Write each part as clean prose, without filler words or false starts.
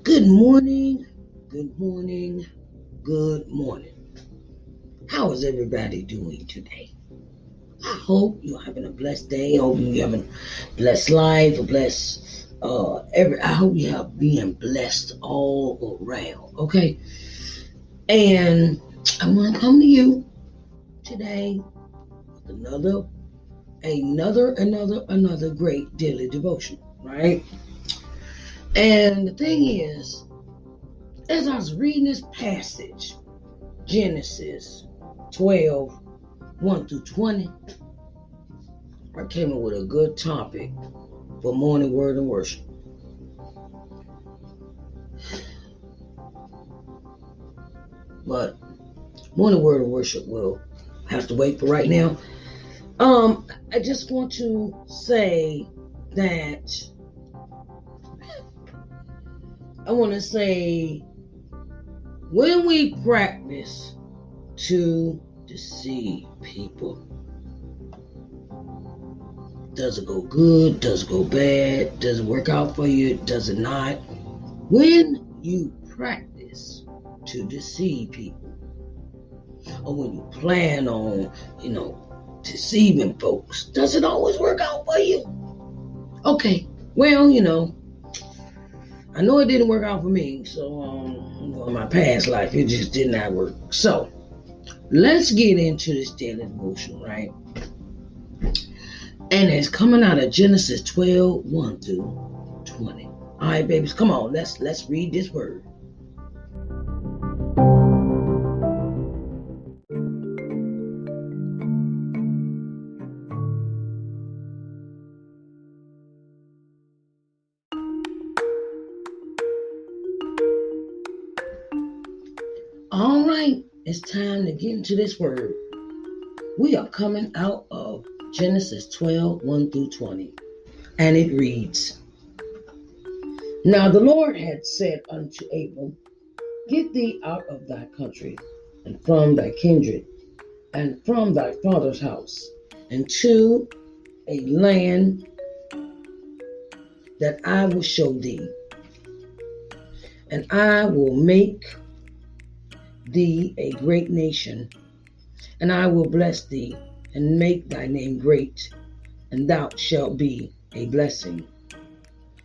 Good morning, good morning, good morning. How is everybody doing today? I hope you're having a blessed day. I hope you're having a blessed life, I hope you have being blessed all around, okay? And I want to come to you today with another great daily devotion, right? And the thing is, as I was reading this passage, Genesis 12, 1 through 20, I came up with a good topic for morning word and worship. But morning word and worship will have to wait for right now. I just want to say that when we practice to deceive people, does it go good? Does it go bad? Does it work out for you? Does it not? When you practice to deceive people, or when you plan on, deceiving folks, does it always work out for you? Okay, well, I know it didn't work out for me, so in my past life, it just did not work. So, let's get into this daily devotion, right? And it's coming out of Genesis 12, 1 through 20. All right, babies, come on, let's read this word. All right, it's time to get into this word. We are coming out of Genesis 12, 1 through 20. And it reads, Now the Lord had said unto Abram, Get thee out of thy country, and from thy kindred, and from thy father's house, and to a land that I will show thee. And I will make thee a great nation, and I will bless thee, and make thy name great, and thou shalt be a blessing.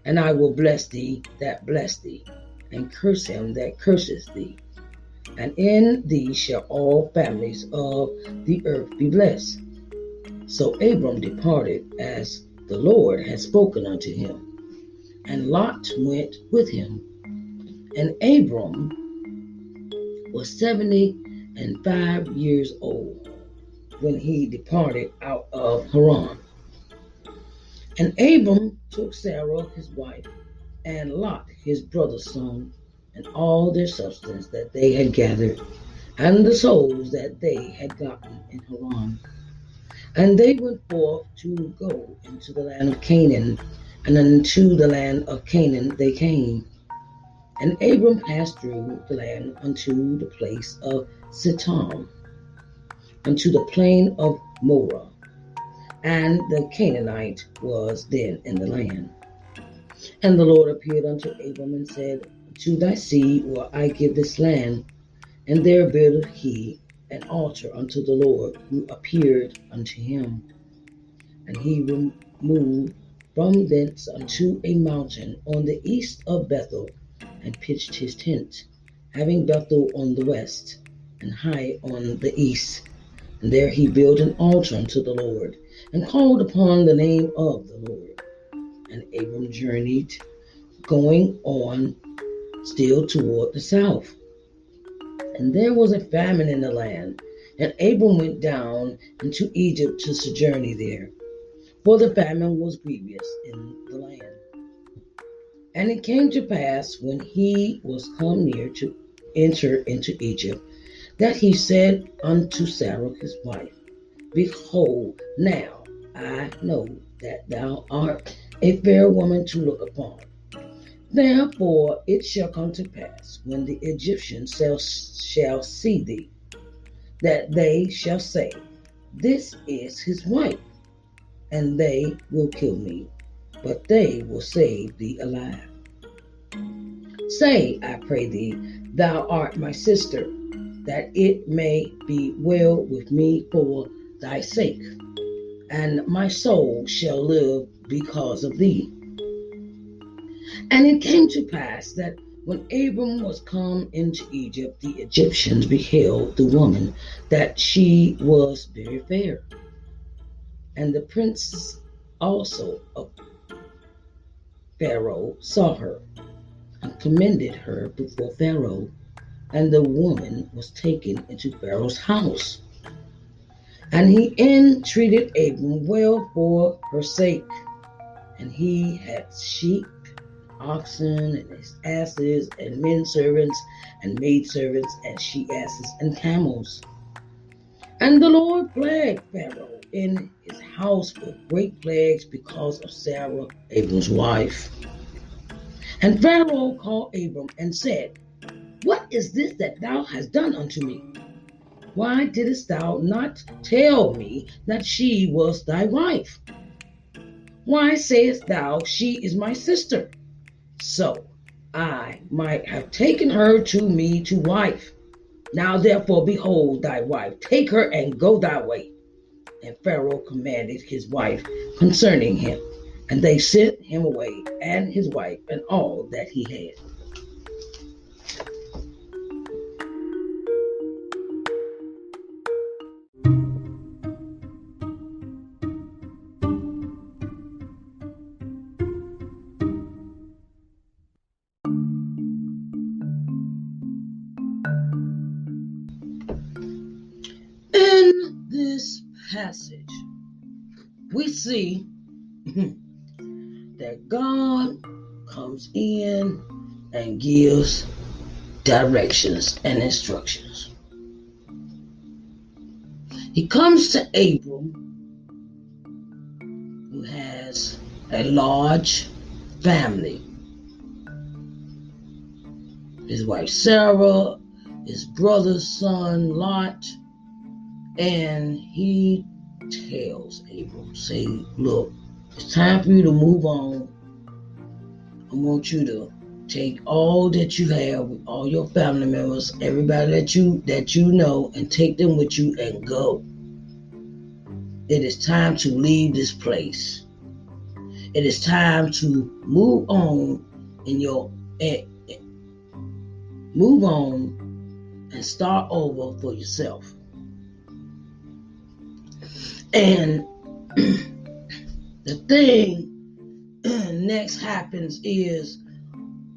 And I will bless thee that bless thee, and curse him that curses thee. And in thee shall all families of the earth be blessed. So Abram departed as the Lord had spoken unto him, and Lot went with him. And Abram was 75 years old when he departed out of Haran. And Abram took Sarah his wife, and Lot his brother's son, and all their substance that they had gathered, and the souls that they had gotten in Haran. And they went forth to go into the land of Canaan, and unto the land of Canaan they came. And Abram passed through the land unto the place of Sittim, unto the plain of Morah. And the Canaanite was then in the land. And the Lord appeared unto Abram and said, To thy seed will I give this land. And there builded he an altar unto the Lord who appeared unto him. And he removed from thence unto a mountain on the east of Bethel, and pitched his tent, having Bethel on the west, and Hai on the east. And there he built an altar unto the Lord, and called upon the name of the Lord. And Abram journeyed, going on still toward the south. And there was a famine in the land, and Abram went down into Egypt to sojourn there, for the famine was grievous in the land. And it came to pass, when he was come near to enter into Egypt, that he said unto Sarah his wife, Behold, now I know that thou art a fair woman to look upon. Therefore it shall come to pass, when the Egyptians shall see thee, that they shall say, This is his wife, and they will kill me, but they will save thee alive. Say, I pray thee, thou art my sister, that it may be well with me for thy sake, and my soul shall live because of thee. And it came to pass that when Abram was come into Egypt, the Egyptians beheld the woman, that she was very fair. And the prince also of Pharaoh saw her, and commended her before Pharaoh. And the woman was taken into Pharaoh's house. And he entreated Abram well for her sake. And he had sheep, oxen, and his asses, and men servants, and maid servants, and she asses, and camels. And the Lord plagued Pharaoh in his house with great plagues because of Sarah, Abram's wife. And Pharaoh called Abram and said, What is this that thou hast done unto me? Why didst thou not tell me that she was thy wife? Why sayest thou, She is my sister? So I might have taken her to me to wife. Now therefore, behold thy wife, take her and go thy way. And Pharaoh commanded his wife concerning him, and they sent him away, and his wife, and all that he had. In this passage, we see that God comes in and gives directions and instructions. He comes to Abram, who has a large family. His wife Sarah, his brother's son Lot, and he tells Abram, say, look, it's time for you to move on. I want you to take all that you have, all your family members, everybody that you know, and take them with you and go. It is time to leave this place. It is time to move on move on and start over for yourself. And the thing next happens is,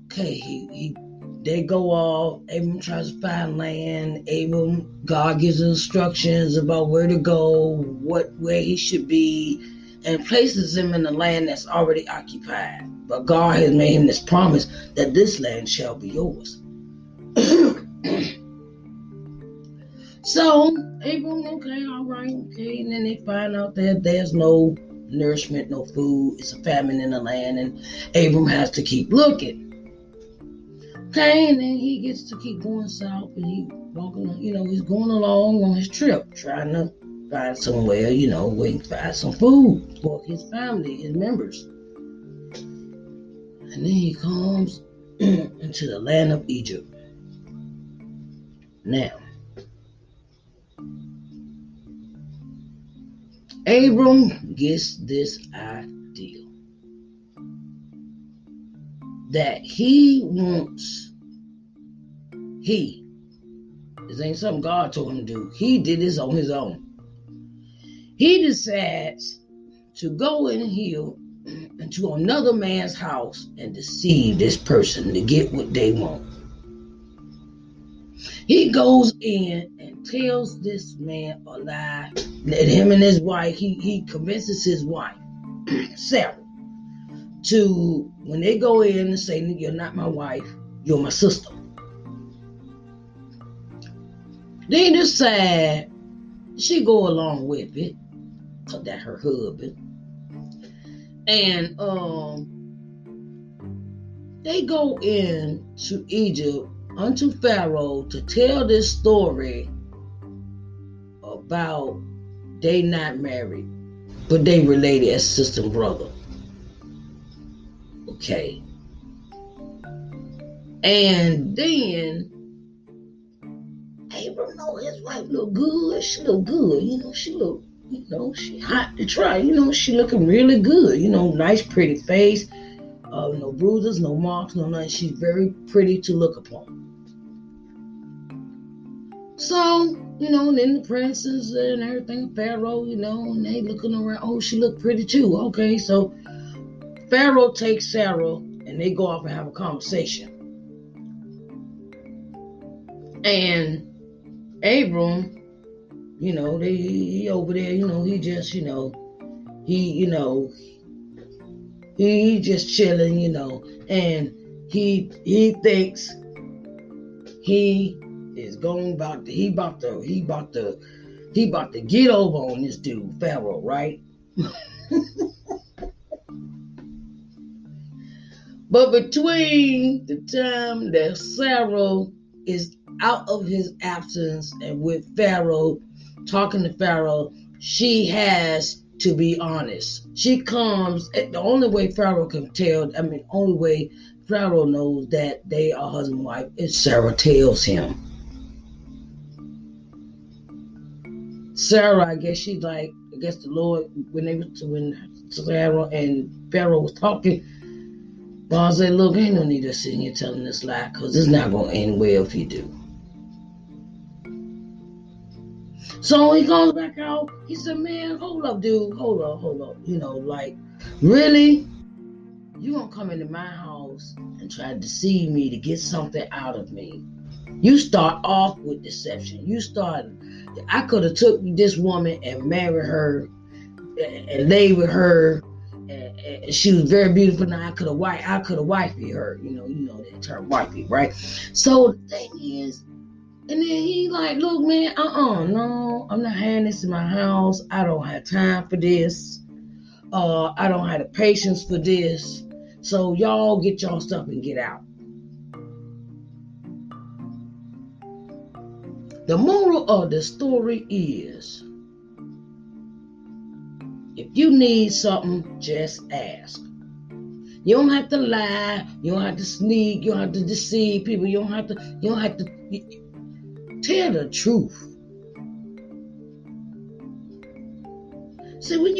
okay, they go off. Abram tries to find land. God gives instructions about where to go, where he should be, and places him in a land that's already occupied. But God has made him this promise that this land shall be yours. So Abram, okay, all right, okay, and then they find out that there's no nourishment, no food. It's a famine in the land, and Abram has to keep looking. Okay, and then he gets to keep going south, and he's going along on his trip, trying to find somewhere, where he can find some food for his family, his members. And then he comes into the land of Egypt. Now, Abram gets this idea that this ain't something God told him to do. He did this on his own. He decides to go in here into another man's house and deceive this person to get what they want. He goes in and tells this man a lie. That him and his wife, he convinces his wife, Sarah, to, when they go in and say, you're not my wife, you're my sister. They decide she go along with it, cause that's her husband. And they go in to Egypt unto Pharaoh to tell this story about they not married, but they related as sister and brother. Okay. And then Abram know his wife look good. She look good. She look, she hot to try. She looking really good. Nice pretty face. No bruises, no marks, no nothing. She's very pretty to look upon. So, then the princess and everything, Pharaoh, and they looking around. Oh, she look pretty too. Okay, so Pharaoh takes Sarah and they go off and have a conversation. And Abram, he over there, he just, he just chilling, and he thinks he is about to get over on this dude, Pharaoh, right? But between the time that Sarah is out of his absence and with Pharaoh, talking to Pharaoh, she has to be honest. She comes, the only way Pharaoh can tell, only way Pharaoh knows that they are husband and wife is Sarah tells him. Sarah, I guess the Lord, when Sarah and Pharaoh was talking, God said, look, ain't no need of sitting here telling this lie, because it's not going to end well if you do. So he goes back out. He said, man, hold up, dude. Hold up. Really? You going to come into my house and try to deceive me to get something out of me? You start off with deception. I could have took this woman and married her and lay with her. And she was very beautiful. Now I could have wifey her. You know that term wifey, right? So the thing is, and then he like, look, man, no, I'm not having this in my house. I don't have time for this. I don't have the patience for this. So y'all get y'all stuff and get out. The moral of the story is, if you need something, just ask. You don't have to lie. You don't have to sneak. You don't have to deceive people. You don't have to tell the truth. See, when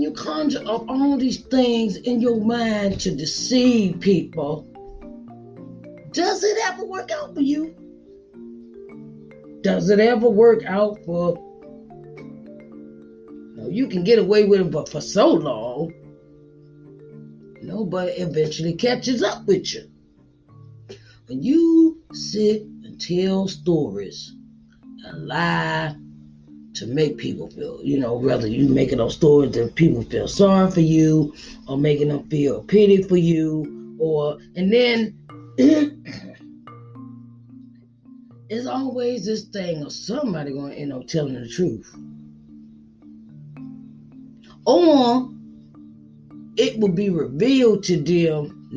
you conjure up all these things in your mind to deceive people, does it ever work out for you? Does it ever work out for? You can get away with it, but for so long, but it eventually catches up with you. When you sit and tell stories and lie to make people feel, whether you making those stories that people feel sorry for you or making them feel pity for you, and then it's always this thing of somebody going to end up telling the truth. Or it will be revealed to them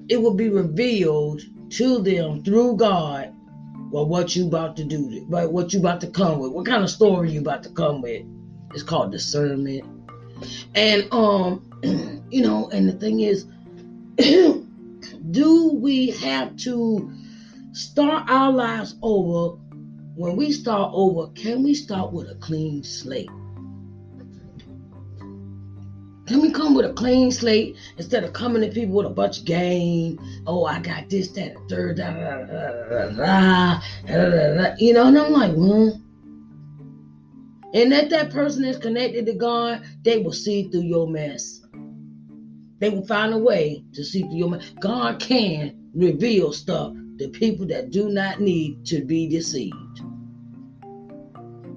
it will be revealed to them through God, what you about to do, what you about to come with, what kind of story you about to come with. It's called discernment. And and the thing is, do we have to start our lives over? When we start over, can we start with a clean slate? Can we come with a clean slate instead of coming to people with a bunch of game? Oh, I got this, that, and third, and I'm like, And if that person is connected to God, they will see through your mess. They will find a way to see through your mess. God can reveal stuff to people that do not need to be deceived.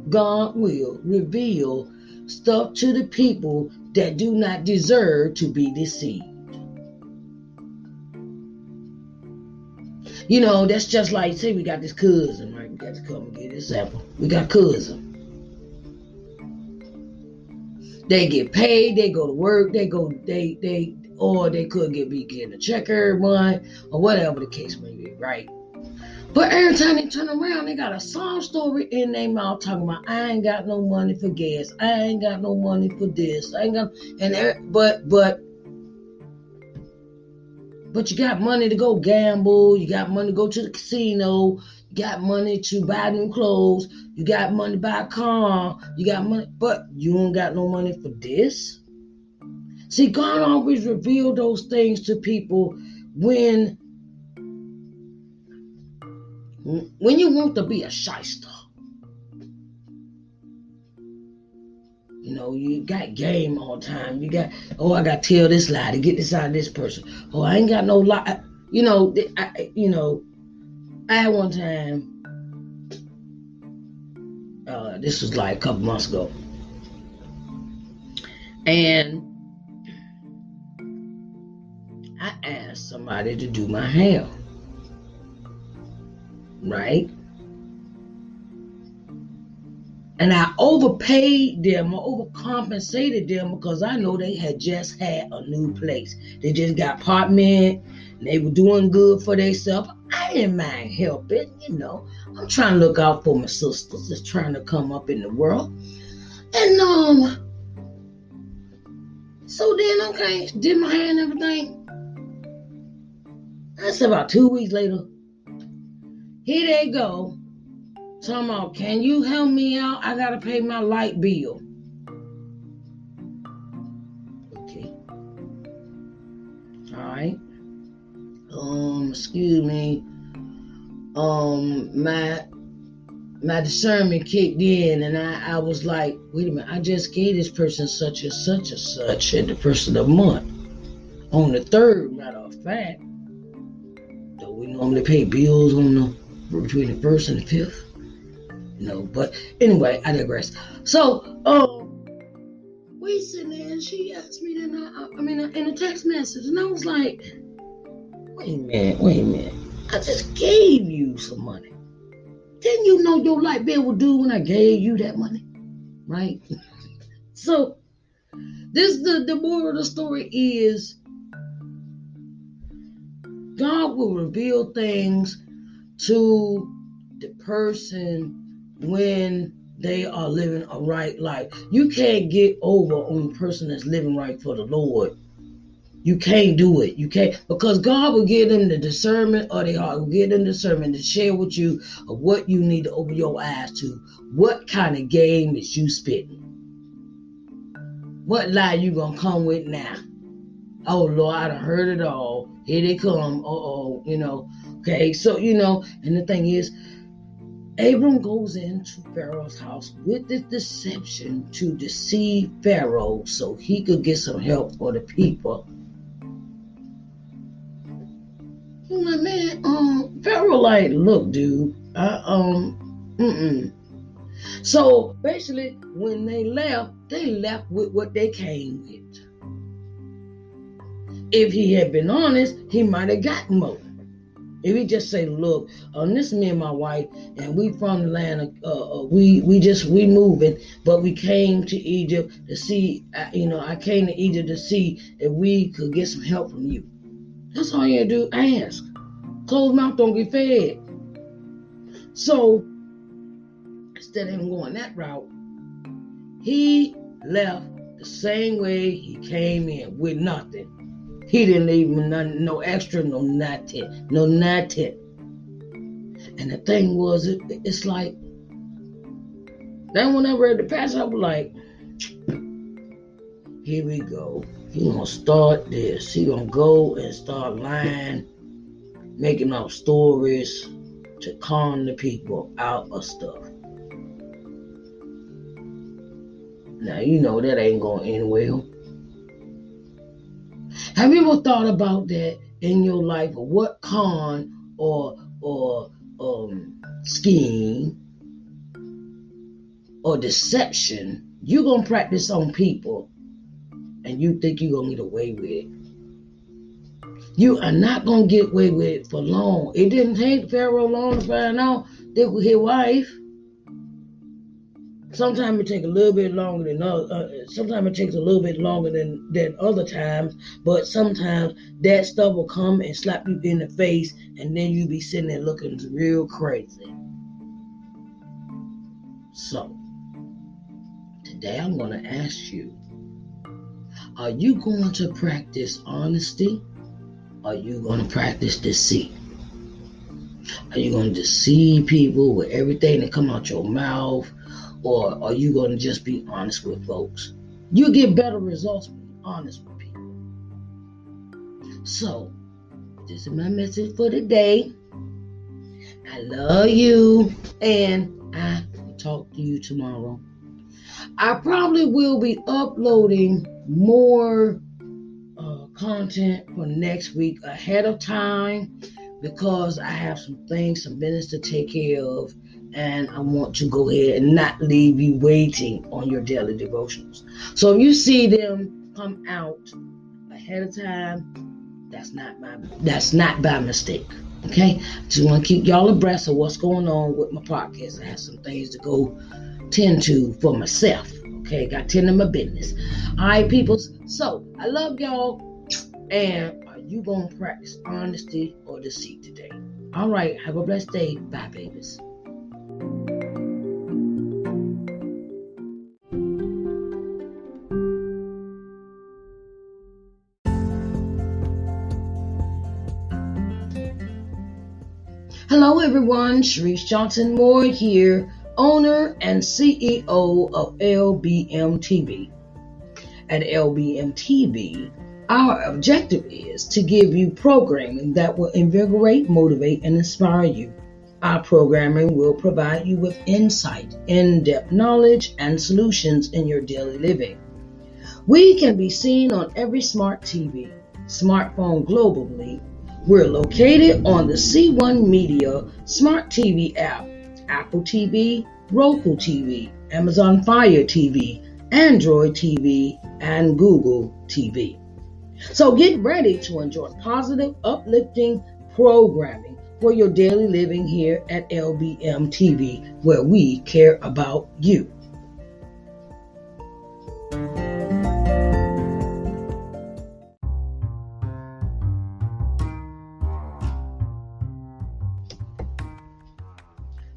God will reveal stuff to the people that do not deserve to be deceived. That's just like, say we got this cousin, right? We got to come and get this sample. We got cousin. They get paid, they go to work, or they could be getting a check every month, or whatever the case may be, right? But every time they turn around, they got a sob story in their mouth talking about, I ain't got no money for gas, I ain't got no money for this, but But you got money to go gamble. You got money to go to the casino. You got money to buy new clothes. You got money to buy a car. You got money, but you don't got no money for this. See, God always reveals those things to people when you want to be a shyster. You know, you got game all the time. You got, I got to tell this lie to get this out of this person. Oh, I ain't got no lie. You know, I had one time, this was like a couple months ago, and I asked somebody to do my hair, right? And I overpaid them or overcompensated them because I know they had just had a new place. They just got apartment and they were doing good for themselves. I didn't mind helping, you know. I'm trying to look out for my sisters that's trying to come up in the world. And so then, okay, did my hair and everything. That's about 2 weeks later. Here they go. Talking about, can you help me out? I gotta pay my light bill. Okay. All right. Excuse me. My discernment kicked in, and I was like, wait a minute, I just gave this person such and such and such at the first of the month. On the 3rd, matter of fact. Though we normally pay bills on between the 1st and the 5th. You know, but anyway, I digress. So, we sitting there, and she asked me, then in a text message, and I was like, wait a minute. I just gave you some money. Didn't you know your light bill would do when I gave you that money? Right? So, the moral of the story is, God will reveal things to the person when they are living a right life. You can't get over on a person that's living right for the Lord. You can't do it. You can't, because God will give them the discernment of their heart, will give them discernment to share with you of what you need to open your eyes to. What kind of game is you spitting? What lie you gonna come with now? Oh Lord, I done heard it all. Here they come. You know. Okay, so you know, and the thing is, Abram goes into Pharaoh's house with the deception to deceive Pharaoh so he could get some help for the people. I'm like, man, Pharaoh like, look, dude, So basically, when they left with what they came with. If he had been honest, he might have gotten more. If he just say, look, this is me and my wife, and we from the land of, we moving, but we came to Egypt to see, I came to Egypt to see if we could get some help from you. That's all you do, ask. Closed mouth don't get fed. So, instead of him going that route, he left the same way he came in, with nothing. He didn't leave nothing, no extra, no nothing. And the thing was, it's like, then when I read the passage, I was like, here we go. He gonna start this. He gonna go and start lying, making up stories to con the people out of stuff. Now, you know that ain't gonna end well. Have you ever thought about that in your life, or what con or scheme or deception you gonna practice on people and you think you're gonna get away with it? You are not gonna get away with it for long. It didn't take Pharaoh long to find out that was his wife. Sometimes it takes a little bit longer than sometimes it takes a little bit longer than other times, but sometimes that stuff will come and slap you in the face, and then you be sitting there looking real crazy. So, today I'm going to ask you, are you going to practice honesty, are you going to practice deceit? Are you going to deceive people with everything that come out your mouth? Or are you going to just be honest with folks? You get better results when you're honest with people. So, this is my message for today. I love you, and I will talk to you tomorrow. I probably will be uploading more content for next week ahead of time because I have some business to take care of, and I want to go ahead and not leave you waiting on your daily devotionals. So if you see them come out ahead of time, that's not by mistake. Okay, just want to keep y'all abreast of what's going on with my podcast. I have some things to go tend to for myself. Okay, got to tend to my business. All right, peoples. So I love y'all. And are you going to practice honesty or deceit today? All right, have a blessed day. Bye, babies. Hello, everyone. Sharice Johnson Moore here, owner and CEO of LBM TV. At LBM TV, our objective is to give you programming that will invigorate, motivate, and inspire you. Our programming will provide you with insight, in-depth knowledge, and solutions in your daily living. We can be seen on every smart TV, smartphone globally. We're located on the C1 Media Smart TV app, Apple TV, Roku TV, Amazon Fire TV, Android TV, and Google TV. So get ready to enjoy positive, uplifting programming for your daily living here at LBM TV, where we care about you.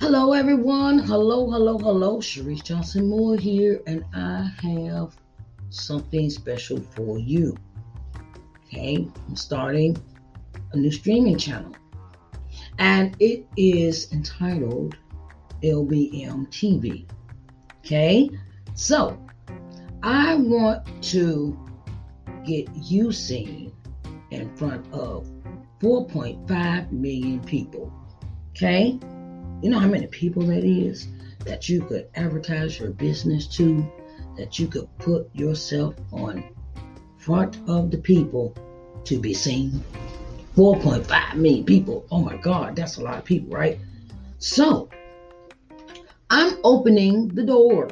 Hello, everyone. Hello. Sharice Johnson Moore here, and I have something special for you. Okay, I'm starting a new streaming channel, and it is entitled LBM TV. Okay, so I want to get you seen in front of 4.5 million people. Okay, you know how many people that is that you could advertise your business to, that you could put yourself on front of the people to be seen? 4.5 million people. Oh my God, that's a lot of people, right? So I'm opening the door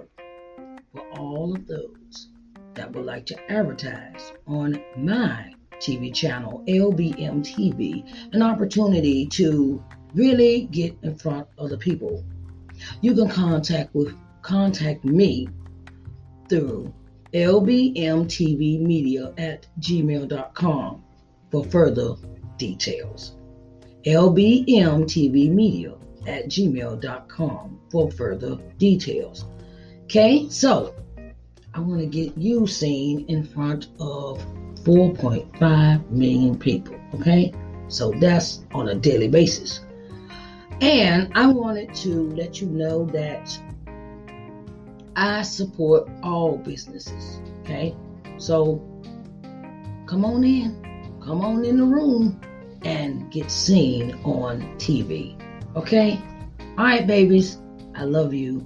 for all of those that would like to advertise on my TV channel, LBM TV, an opportunity to really get in front of the people. You can contact me through lbmtvmedia@gmail.com for further details. lbmtvmedia@gmail.com for further details. Okay, so I want to get you seen in front of 4.5 million people. Okay, so that's on a daily basis. And I wanted to let you know that I support all businesses. Okay, so come on in the room and get seen on TV. Okay, all right, babies, I love you.